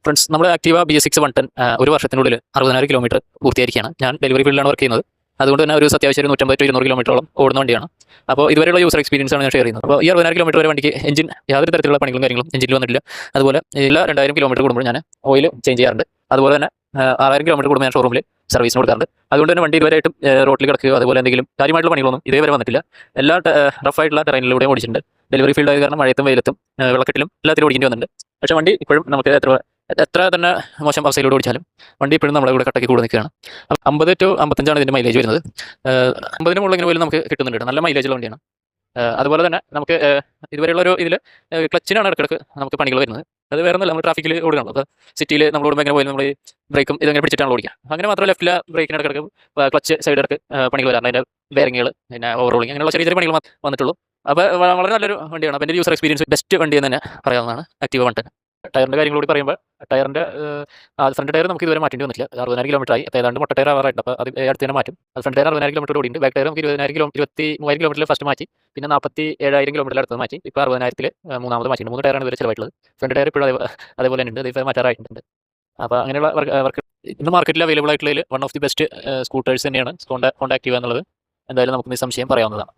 Friends, നമ്മൾ Activa BS6 110 ഒരു വർഷത്തിനുള്ളിൽ 60,000 കിലോമീറ്റർ പൂർത്തിയായിരിക്കുകയാണ്. ഞാൻ ഡെലിവറി ഫീൽഡിലാണ് വർക്ക് ചെയ്യുന്നത്. അതുകൊണ്ട് തന്നെ ഒരു അത്യാവശ്യം 150-200 കിലോമീറ്ററോളം ഓടുന്ന വണ്ടിയാണ്. അപ്പോൾ ഇതുവരെയുള്ള യൂസർ എക്സ്പീരിയൻസ് ആണ് ഞാൻ ഷെയർ ചെയ്യുന്നത്. അപ്പോൾ ഈ 60,000 കിലോമീറ്റർ വരെ വണ്ടിക്ക് എഞ്ചിൻ യാതൊരു തരത്തിലുള്ള പണികളും കാര്യങ്ങളും എഞ്ചിനിൽ വന്നിട്ടില്ല. അതുപോലെ എല്ലാ 2,000 കിലോമീറ്റർ കൂടുമ്പോൾ ഞാൻ ഓയിൽ ചേഞ്ച് ചെയ്യാറുണ്ട്. അതുപോലെ തന്നെ 6,000 കിലോമീറ്റർ കൂടുമ്പോൾ ഞാൻ ഷോറൂമിൽ സർവീസിന് കൊടുക്കാറുണ്ട്. അതുകൊണ്ട് തന്നെ വണ്ടി ഇതുവരെയായിട്ടും റോട്ടിൽ കിടക്കുകയോ അതുപോലെ എന്തെങ്കിലും കാര്യമായിട്ടുള്ള പണികളൊന്നും ഇതേവരെ വന്നിട്ടില്ല. എല്ലാ റഫായിട്ടുള്ള ടെറൈനിലൂടെയും ഓടിച്ചിട്ടുണ്ട്. ഡെലിവറി ഫീൽഡ് ആയത് കാരണം മഴയത്തും വെയിലത്തും വെള്ളക്കെട്ടിലും എല്ലാത്തിലും ഓടിക്കേണ്ടി വന്നിട്ടുണ്ട്. പക്ഷേ വണ്ടി ഇപ്പോഴും നമുക്ക് എത്ര തന്നെ മോശം അവസ്ഥയിലൂടെ ഓടിച്ചാലും വണ്ടി ഇപ്പോഴും നമ്മുടെ കൂടെ കട്ടയ്ക്ക് കൂടെ നിൽക്കുകയാണ്. 50 to 55 ഇതിൻ്റെ മൈലേജ് വരുന്നത്. 50 മുകളിൽ പോലും നമുക്ക് കിട്ടുന്നുണ്ട്. നല്ല മൈലേജുള്ള വണ്ടിയാണ്. അതുപോലെ തന്നെ നമുക്ക് ഇതുവരെയുള്ള ഒരു ഇതിൽ ക്ലച്ചിനാണ് ഇടയ്ക്കിടയ്ക്ക് നമുക്ക് പണികൾ വരുന്നത്. അത് വേറെ ഒന്നുമില്ല, നമ്മൾ ട്രാഫിക്കിൽ ഓടുകയാണ്. അപ്പോൾ സിറ്റിയിൽ നമ്മൾ ഓടുമ്പോൾ എങ്ങനെ പോയാലും നമ്മൾ ഈ ബ്രേക്കും ഇതങ്ങനെ പിടിച്ചിട്ടാണ് ഓടിക്കുക. അങ്ങനെ മാത്രമല്ല ലെഫ്റ്റിലെ ബ്രേക്കിന് ഇടയ്ക്കിടയ്ക്ക് ക്ലച്ച് സൈഡ് ഇടയ്ക്ക് പണികൾ വരാറുണ്ട്. അതിൻ്റെ ബെയറിങ്ങുകൾ പിന്നെ ഓവറോളിങ് അങ്ങനെയുള്ള ചെറിയ ചെറിയ പണികൾ വന്നിട്ടുള്ളൂ. അപ്പോൾ വളരെ നല്ലൊരു വണ്ടിയാണ്. അപ്പോൾ എൻ്റെ യൂസർ എക്സ്പീരിയൻസ് ബെസ്റ്റ് വണ്ടി എന്ന് തന്നെ പറയാവുന്നതാണ് ആക്റ്റീവ 110. ടയറിൻ്റെ കാര്യങ്ങളോട് പറയുമ്പോൾ ടയറിൻ്റെ ഫ്രണ്ട് ടയർ നമുക്ക് ഇതുവരെ മാറ്റേണ്ടി വന്നിട്ടില്ല. 60,000 കിലോമീറ്റർ ആയി. ഏതാണ്ട് മുട്ട ടയർ ആവാറായിട്ട്. അപ്പോൾ അത് അടുത്ത് തന്നെ മാറ്റും. അത് ഫ്രണ്ട് ടയർ 60,000 കിലോമീറ്റർ ഓടിയുണ്ട്. ബാക്ക് ടയർ നമുക്ക് 23,000 കിലോമീറ്ററിൽ ഫസ്റ്റ് മാറ്റി. പിന്നെ 47,000 കിലോമീറ്ററിൽ അടുത്തത് മാറ്റി. ഇപ്പോൾ 60,000 മൂന്നാമത് മാറ്റിയിട്ടുണ്ട്. 3 ടയറാണ് ഇതുവരെ ചിലവായിട്ടുള്ളത്. ഫ്രണ്ട് ടയർ ഇപ്പോഴും അതേപോലെ തന്നെ ഉണ്ട്. അതിപ്പോൾ മാറ്റാറായിട്ടുണ്ട്. അപ്പോൾ അങ്ങനെയുള്ള വർക്ക് ഇന്ന് മാർക്കറ്റിൽ അവൈലബിൾ ആയിട്ടുള്ളതിൽ one of the best scooters തന്നെയാണ് ഹോണ്ട ആക്റ്റീവ എന്നുള്ളത്. എന്തായാലും നമുക്ക് നിസ്സംശയം പറയാവുന്നതാണ്.